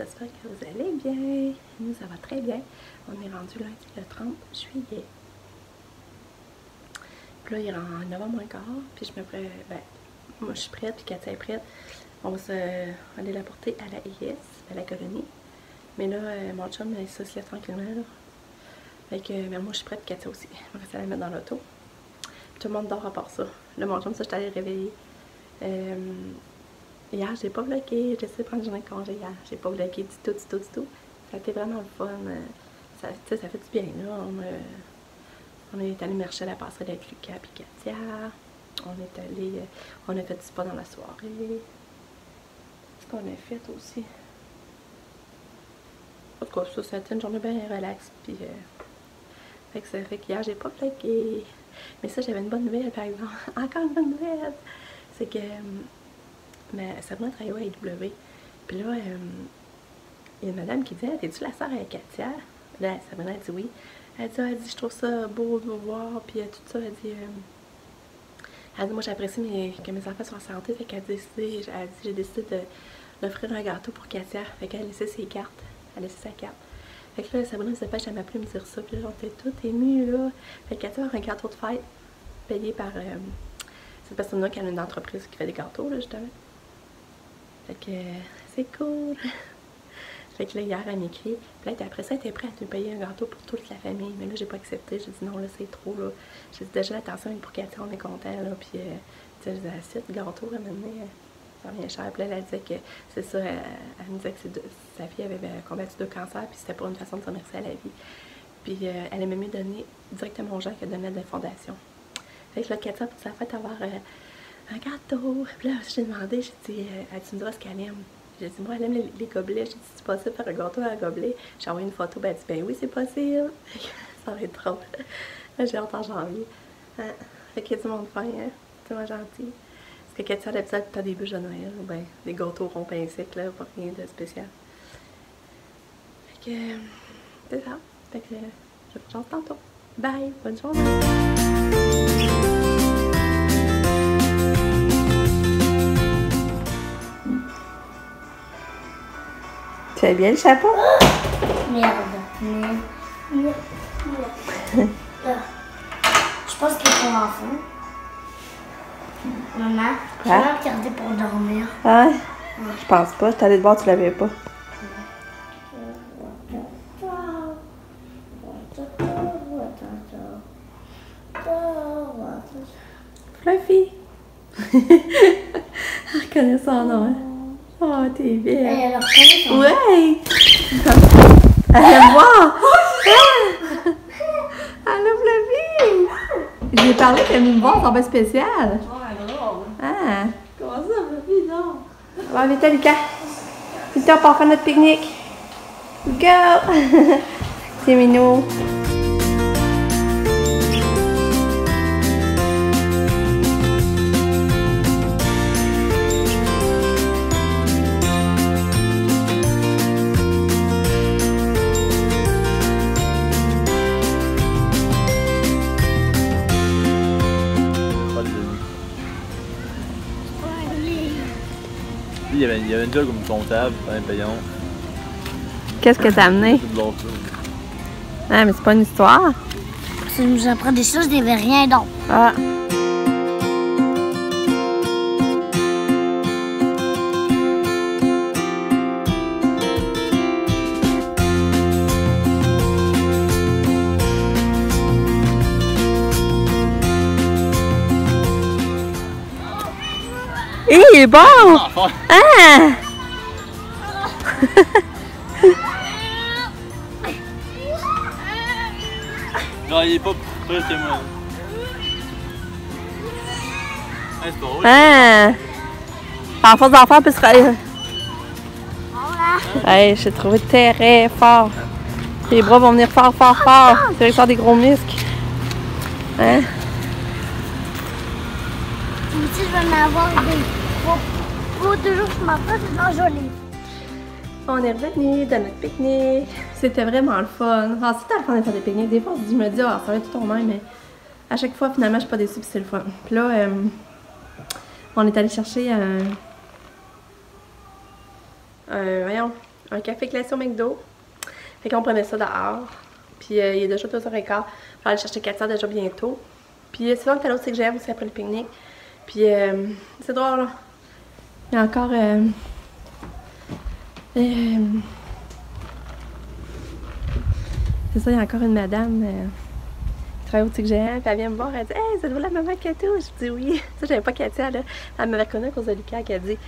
j'espère que vous allez bien. Nous, ça va très bien. On est rendu lundi le 30 juillet. Puis là, il est en 9h moins quart. Puis je me prépare. Ben, moi, je suis prête, puis Katia est prête. On va aller la porter à la IS, à la colonie. Mais là, mon chum, il se lève tranquillement. Là. Fait que, mais moi, je suis prête, puis Katia aussi. On va rester la mettre dans l'auto. Tout le monde dort à part ça. Là, mon chum, ça, je suis allée réveiller. Hier, j'ai pas vlogué, j'ai essayé de prendre une journée de congé hier. J'ai pas vlogué du tout. Ça a été vraiment le fun. Ça fait du bien, là. On est allé marcher à la passerelle avec Lucas et Katia. On a fait du spa dans la soirée. Qu'est-ce qu'on a fait aussi? En tout cas, ça a été une journée bien relax. Puis, fait que ça fait qu'hier, j'ai pas vlogué. Mais ça, j'avais une bonne nouvelle, par exemple. Encore une bonne nouvelle! C'est que Sabrina travaillait à AEW. Puis là, il y a une madame qui dit « T'es-tu la sœur à Katia? » Là, Sabrina, elle dit oui. Elle dit je trouve ça beau de vous voir. Puis tout ça, elle dit moi, j'apprécie que mes enfants soient en santé. Fait qu'elle dit j'ai décidé d'offrir un gâteau pour Katia. Fait qu'elle a laissé ses cartes. Elle a laissé sa carte. Fait que là, Sabrina se dépêche, elle m'a appelé me dire ça. Puis là, j'étais toute émue, là. Fait que Katia a un gâteau de fête payé par cette personne-là qui a une entreprise qui fait des gâteaux, là, justement. Fait que c'est cool. Fait que là, hier, elle m'écrit. Puis là, après ça, elle était prête à me payer un gâteau pour toute la famille. Mais là, j'ai pas accepté. J'ai dit non, là, c'est trop, là. J'ai dit déjà, l'attention est pour Katia, on est content, là. Puis, tu sais, je disais, assiette, gâteau, à un moment donné, ça revient cher. Puis là, elle disait que c'est ça. Elle me disait que sa fille avait combattu 2 cancers. Puis c'était pour une façon de se remercier à la vie. Puis, elle aimait mieux donner directement aux gens que donner à des fondations. Fait que là, Katia, pour sa fête, avoir un gâteau. Puis là, j'ai demandé, j'ai dit, tu me diras ce qu'elle aime. J'ai dit, moi, elle aime les gobelets. J'ai dit, c'est possible de faire un gâteau à un gobelet? J'ai envoyé une photo, ben elle dit, ben oui, c'est possible. Ça va être drôle. J'ai hâte en janvier. Fait qu'il y a du monde fin, hein? C'est vraiment gentil. Parce que Katia, d'habitude, t'as des bûches de Noël, ou ben des gâteaux ronds pain sec, là, pas rien de spécial. Fait que, c'est ça. Fait que, je vous chante tantôt. Bye! Bonne journée! Tu as bien le chapeau? Merde. Merde. Je pense qu'il est pour enfant. Maman, tu vas regarder pour dormir. Ah, je pense pas. Je t'allais te voir, tu l'avais pas. Fluffy! Elle reconnaît son nom, hein? Oh, t'es belle! Elle reconnaît son nom. Ouais! Elle vient me voir! Allô, Fluffy! Je lui ai parlé qu'elle venait me voir, c'est bien spécial! Ouais, drôle! Ah! Comment ça, Fluffy, non? Bon, vite, Lucas! Vite, on part faire notre pique-nique! Go! C'est mignon! Il y avait une job comme comptable, un payant. Qu'est-ce que t'as amené? Ah, mais c'est pas une histoire. Ça nous apprend des choses, il n'y avait rien d'autre. Ah. Il est bon! Ah! Genre, il est pas près que moi. C'est pas drôle. Ah! En force d'en faire, peut se rire. Hey, j'ai trouvé très fort. Les bras vont venir fort. C'est vrai que ça a des gros muscles. Hein? Si je vais en avoir des. Faut toujours que je m'en fasse, c'est joli. On est revenu de notre pique-nique. C'était vraiment le fun. Ah, c'était le fun de faire des pique-niques. Des fois, je me dis, ça va être tout au même, mais à chaque fois, finalement, je suis pas déçue, puis c'est le fun. Puis là, on est allé chercher un café glacé au McDo. Fait qu'on prenait ça dehors. Puis il est déjà 2h15. Je vais aller chercher Katia déjà bientôt. Puis sinon, le l'autre, c'est que j'aime aussi après le pique-nique. Puis c'est drôle, là. Il y a encore... c'est ça, il y a encore une madame qui travaille au TGM, puis elle vient me voir, elle dit « Hey, c'est vous la maman Katou? » Je dis « Oui. » Ça, j'avais pas Katia, là. Elle m'avait reconnue à cause de Lucas, qu'elle dit.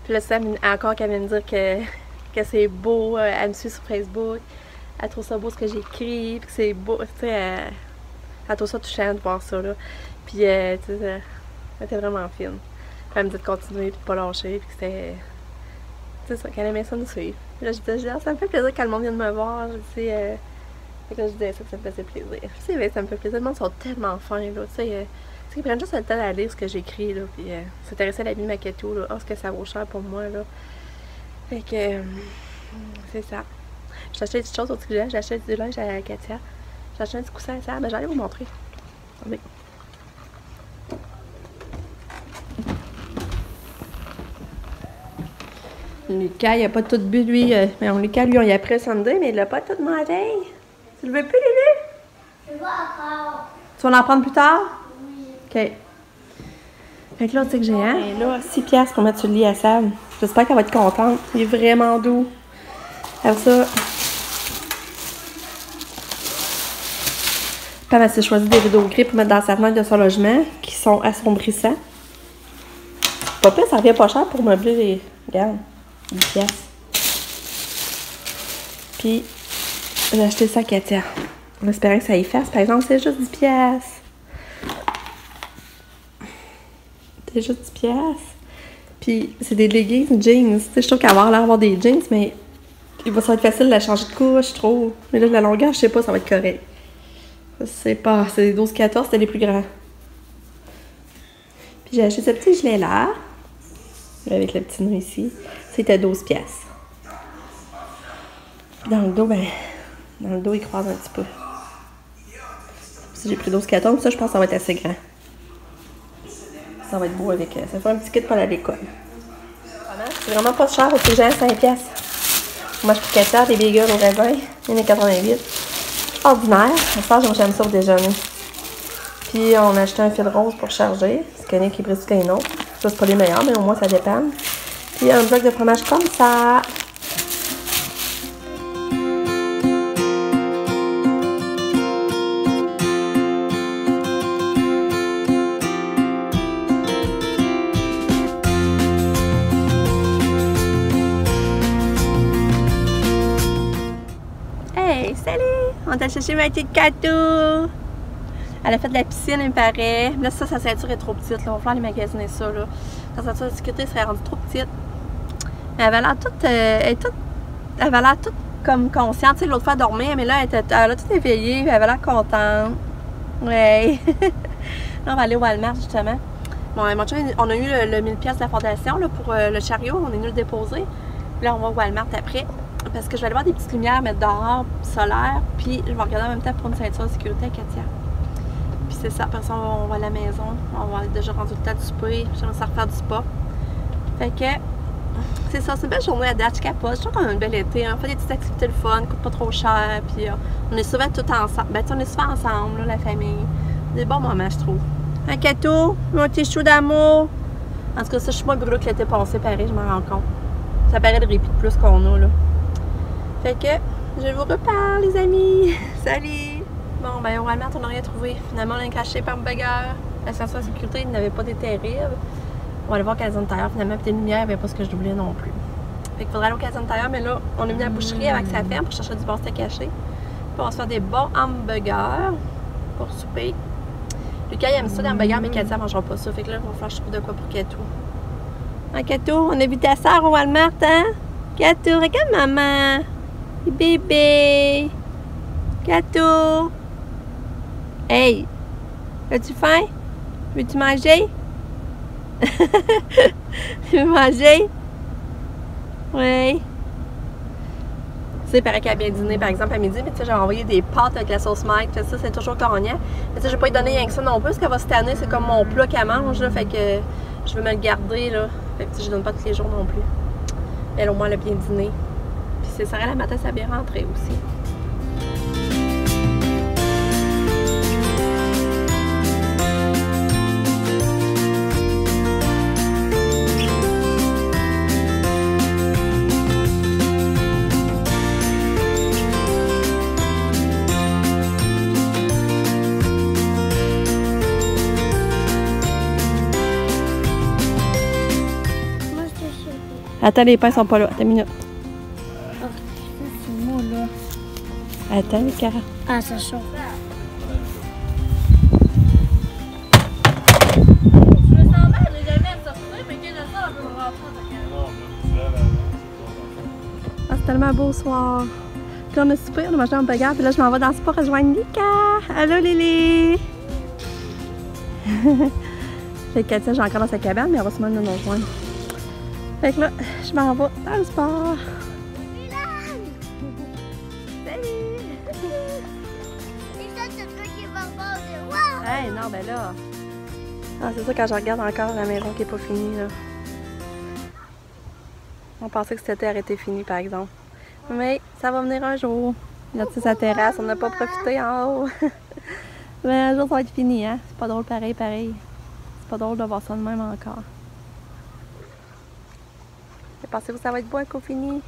Puis là, c'est encore qu'elle vient me dire que c'est beau, elle me suit sur Facebook. Elle trouve ça beau ce que j'écris, puis que c'est beau, tu sais, elle trouve ça touchant de voir ça, là. Puis, tu sais, elle était vraiment fine. Elle me dit de continuer, puis de pas lâcher, puis que c'était... C'est ça, qu'elle aimait ça nous suivre. Puis là, je disais, ça me fait plaisir quand le monde vienne me voir, je dis, fait que là, je disais ça, que ça me faisait plaisir. Tu sais, ben, ça me fait plaisir, le monde sont tellement fins, là, tu sais, ils prennent juste le temps d'aller lire ce que j'écris, là, puis s'intéresser à la vie de ma Katou, là, ce que ça vaut cher pour moi, là. Fait que, c'est ça. J'ai acheté des petites choses au petit j'ai acheté du linge à Katia. J'ai acheté un petit coussin à ça, mais j'allais vous montrer. Attendez. Lucas, il a pas tout bu, lui. Lucas, lui, on y a pris le samedi, mais il l'a pas tout mangé. Tu le veux plus, Lulu? Je veux encore. Tu vas en prendre plus tard? Oui. OK. Fait que là, tu sais que j'ai un. Et là, 6 piastres pour mettre sur le lit à Sam. J'espère qu'elle va être contente. Il est vraiment doux. Alors ça... Pam, elle s'est choisi des rideaux gris pour mettre dans sa fenêtre de son logement, qui sont assombrissants. Pas plus, ça revient pas cher pour meubler les... Regarde. 10 piastres. Puis, j'ai acheté ça à Katia. En espérant que ça y fasse. Par exemple, c'est juste 10 piastres. C'est juste 10 piastres. Puis, c'est des leggings jeans. Tu sais, je trouve qu'elle va avoir l'air d'avoir des jeans, mais ça va être facile de la changer de couche, je trouve. Mais là, de la longueur, je sais pas, ça va être correct. C'est pas... C'est des 12-14, c'était les plus grands. Puis, j'ai acheté ce petit gilet-là. Avec le petit nœud ici. C'était 12 piastres. Puis dans le dos, ben... Dans le dos, il croise un petit peu. Si j'ai pris 12-14, ça, je pense que ça va être assez grand. Ça va être beau avec... Ça fait un petit kit pour aller à l'école. C'est vraiment pas cher au TGM, 5 piastres. Moi, je prends 4 heures, des bagels au raisin. Il y en a 88. Ordinaire. Ça, j'aime ça au déjeuner. Puis, on a acheté un fil rose pour charger. C'est qu'il y en a qui brisent les nôtres. Ça, c'est pas les meilleurs, mais au moins, ça dépend. Puis, un bloc de fromage comme ça. Hey, salut! On t'a cherché ma petite Katou! Elle a fait de la piscine, il me paraît. Là, sa ceinture est trop petite. Là. On va falloir aller magasiner ça. Là. Sa ceinture de sécurité serait rendue trop petite. Mais elle avait l'air toute... elle avait l'air toute comme consciente. Tu sais, l'autre fois, elle dormait, mais là, elle a tout éveillé. Elle avait l'air contente. Ouais. Là, on va aller au Walmart, justement. Bon, on a eu le 1000$ de la fondation là, pour le chariot. On est venu le déposer. Puis là, on va au Walmart après. Parce que je vais aller voir des petites lumières, mettre dehors, solaire. Puis je vais regarder en même temps pour une ceinture de sécurité à Katia. Puis c'est ça, après ça, on va à la maison. On va déjà rendu le temps du souper. Puis j'aimerais ça refaire du spa. Fait que, c'est ça, c'est une belle journée à date. Je capote. Je trouve qu'on a un bel été. On fait des petites activités le fun, coûte pas trop cher. Puis on est souvent tout ensemble. Ben, on est souvent ensemble, là, la famille. Des bons moments, je trouve. Un Katou, mon petit chou d'amour. En tout cas, ça, je suis moins brûlée que l'été passé, pareil, je m'en rends compte. Ça paraît le répit de plus qu'on a, là. Fait que, je vous reparle, les amis. Salut! Bon, ben, au Walmart, on n'a rien trouvé. Finalement, on l'a caché par Burger. La ceinture de sécurité n'avait pas été terrible. On va aller voir Casino Tire. Finalement, puis des lumières, il n'y avait pas ce que je voulais non plus. Fait qu'il faudrait aller au Casino Tire, mais là, on est venu à la boucherie avec sa ferme pour chercher du bon steak haché. Puis on va se faire des bons hamburgers pour souper. Lucas, il aime ça, des hamburgers, mais Katia ne mangera pas ça. Fait que là, il va falloir que je trouve de quoi pour Katou. Hein, Katou, on a vu ta soeur au Walmart, hein? Katou, regarde maman! Bébé! Katou! Hey! As-tu faim? Veux-tu manger? Tu veux manger? Oui. Tu sais, il paraît qu'elle a bien dîné, par exemple, à midi, mais tu sais, j'ai envoyé des pâtes avec la sauce Mike, ça, c'est toujours cognant. Mais tu sais, je vais pas lui donner rien que ça non plus, parce qu'elle va se tanner, c'est comme mon plat qu'elle mange, là, fait que je veux me le garder, là. Fait que je donne pas tous les jours non plus. Elle, au moins, elle a bien dîné. Puis c'est Sarah la matin, ça vient rentrer aussi. Attends, les pains sont pas là. Attends une minute. Oh, c'est moi là. Attends, les carottes. Ah, ça chauffe. Je me sens mal, j'ai jamais à sortir, mais qu'elle a ça, on peut me rentrer. Ah, c'est tellement beau soir. Puis là, on a soupé, on a mangé un burger, puis là, je m'en vais dans le sport rejoindre Lika. Allô, Lily! Fait que Katia, j'ai encore dans sa cabane, mais elle va sûrement nous rejoindre. Fait que là, je m'en vais dans le sport. Salut! Hey, non, ben là. Ah, c'est ça quand je regarde encore la maison qui est pas finie, là. On pensait que c'était arrêté fini, par exemple. Mais ça va venir un jour. Là, tu sais, sa terrasse, on n'a pas profité en haut. Mais un jour, ça va être fini, hein. C'est pas drôle pareil. C'est pas drôle de voir ça de même encore. Pensez-vous que ça va être beau un coup fini?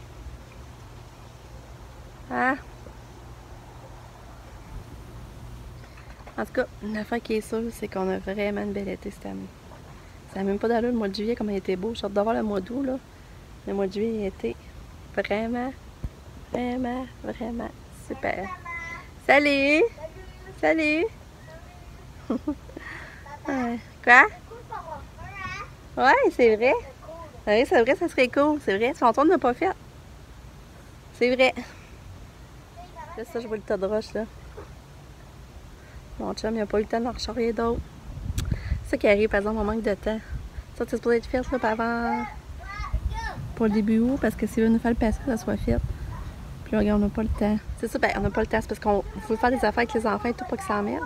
Hein? En tout cas, une affaire qui est sûre, c'est qu'on a vraiment une belle été cette année. Ça n'a même pas d'allure le mois de juillet comme il était beau. J'ai hâte de voir le mois d'août, là. Le mois de juillet, il était vraiment super. Salut! Salut! Quoi? Ouais, c'est vrai. Oui, c'est vrai, ça serait cool. C'est vrai, son tour n'a pas fait. C'est vrai. Là, ça, je vois le tas de roches, là. Mon chum, il n'a pas eu le temps d'en recharger d'autres. C'est ça qui arrive, par exemple, on manque de temps. Ça, c'est supposé être fait, là, avant... pour le début août, parce que s'il veut nous faire le passer, ça soit fait. Puis là, regarde, on n'a pas le temps. C'est ça, ben, on n'a pas le temps, c'est parce qu'on veut faire des affaires avec les enfants et tout, pas qu'ils s'emmerdent.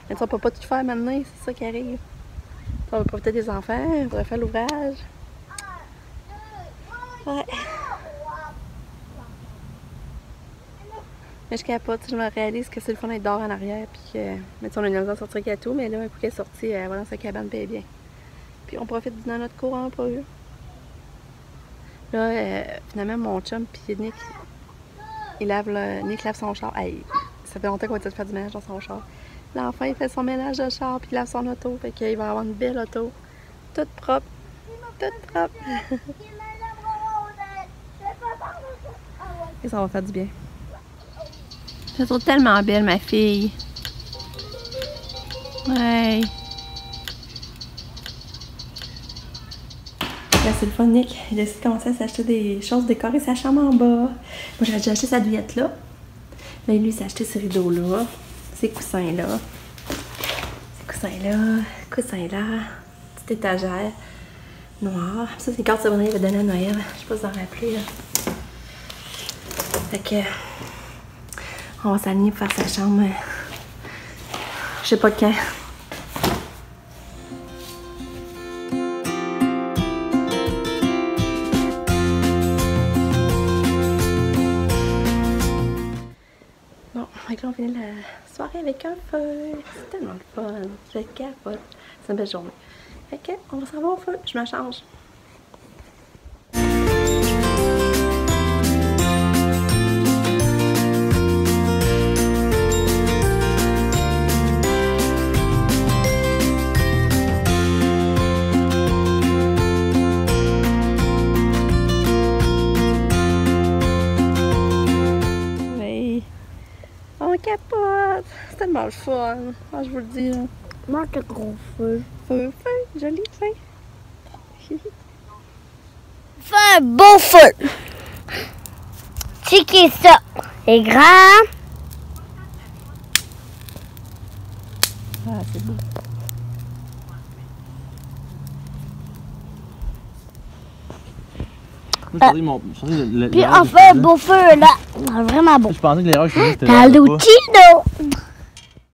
Mais ça, on peut pas tout faire maintenant, c'est ça qui arrive. On va profiter des enfants, on va faire l'ouvrage. Ouais. Mais je capote, je me réalise que c'est le fun d'être dehors en arrière, puis que, mais on a une maison à sortir gâteau, mais là, un coup qu'elle est sortie, elle va dans sa cabane, paye bien. Puis on profite dans notre cours un peu. Là, finalement, mon chum, puis Nick, Nick lave son char. Hey, ça fait longtemps qu'on va essayer de faire du ménage dans son char. L'enfant, il fait son ménage de char, puis il lave son auto, fait qu'il va avoir une belle auto. Toute propre. Toute propre. Et ça va faire du bien. Je la trouve tellement belle, ma fille. Ouais. Là, c'est le fun, Nick. Il a décidé de commencer à s'acheter des choses, décorer sa chambre en bas. Moi, j'avais déjà acheté sa douillette là. Là, lui, il s'est acheté ces rideaux-là. Ces coussins-là. Ces coussins-là. Coussins-là. Petite étagère noire. Ça, c'est les cartes savonneries qu'il avait donné à Noël. Je sais pas si vous en rappelez, là. Fait que... on va s'aligner pour faire sa chambre. Je sais pas quand. Bon, fait que là, on finit la soirée avec un feu. C'est tellement le fun. Je capote. C'est une belle journée. Fait que, on va s'en va au feu. Je me change. Capote! C'est tellement le fun! Ah, je vous le dis, là. Moi, le gros feu. Feu, joli feu! Fais un beau feu! Checkez ça! C'est grand! Ah, c'est beau! Puis on fait un beau feu, là! Vraiment beau! Je pensais que l'erreur que je faisais, c'était Hallucino!